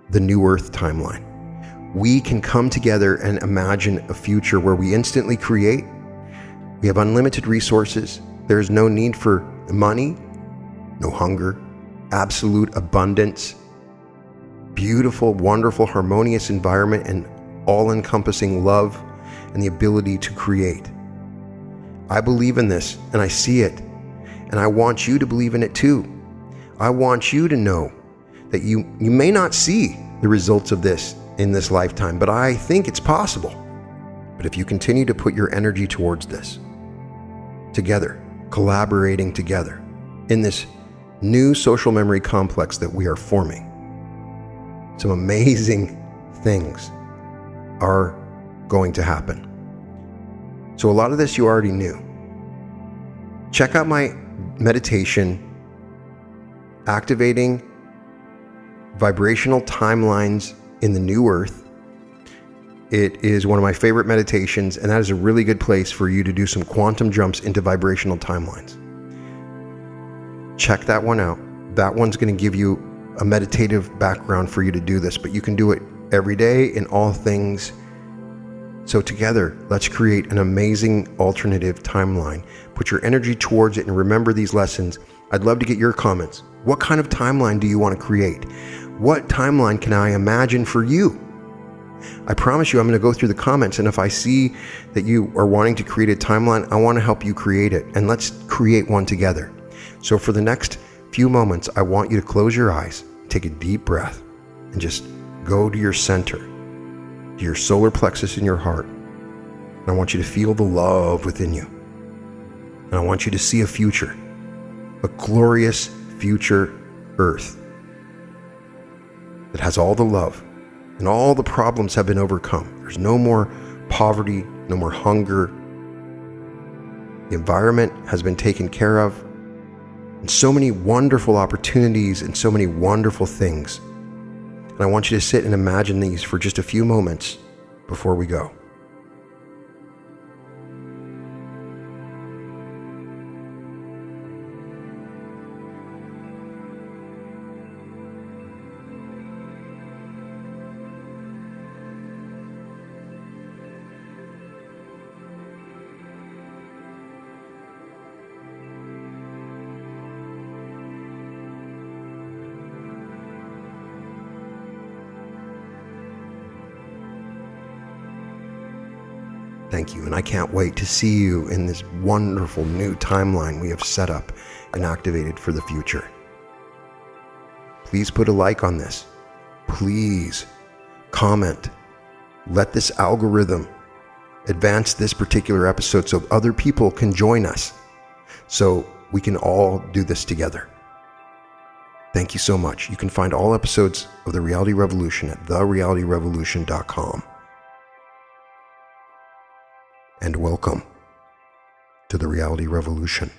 the New Earth timeline. We can come together and imagine a future where we instantly create. We have unlimited resources. There is no need for money, no hunger, absolute abundance, beautiful, wonderful, harmonious environment, and all-encompassing love and the ability to create. I believe in this and I see it, and I want you to believe in it too. I want you to know that you may not see the results of this in this lifetime, but I think it's possible. But if you continue to put your energy towards this, together, collaborating together in this new social memory complex that we are forming, some amazing things are going to happen. So a lot of this you already knew. Check out my meditation, Activating Vibrational Timelines in the New Earth. It is one of my favorite meditations, and that is a really good place for you to do some quantum jumps into vibrational timelines. Check that one out. That one's going to give you a meditative background for you to do this, but you can do it every day in all things. So together, let's create an amazing alternative timeline. Put your energy towards it and remember these lessons. I'd love to get your comments. What kind of timeline do you want to create? What timeline can I imagine for you? I promise you I'm going to go through the comments, and if I see that you are wanting to create a timeline, I want to help you create it, and let's create one together. So for the next few moments, I want you to close your eyes, take a deep breath, and just go to your center, to your solar plexus in your heart. And I want you to feel the love within you. And I want you to see a future, a glorious future Earth that has all the love and all the problems have been overcome. There's no more poverty, no more hunger. The environment has been taken care of, and so many wonderful opportunities and so many wonderful things. And I want you to sit and imagine these for just a few moments before we go. Thank you, and I can't wait to see you in this wonderful new timeline we have set up and activated for the future. Please put a like on this. Please comment. Let this algorithm advance this particular episode so other people can join us, so we can all do this together. Thank you so much. You can find all episodes of The Reality Revolution at therealityrevolution.com. And welcome to the Reality Revolution.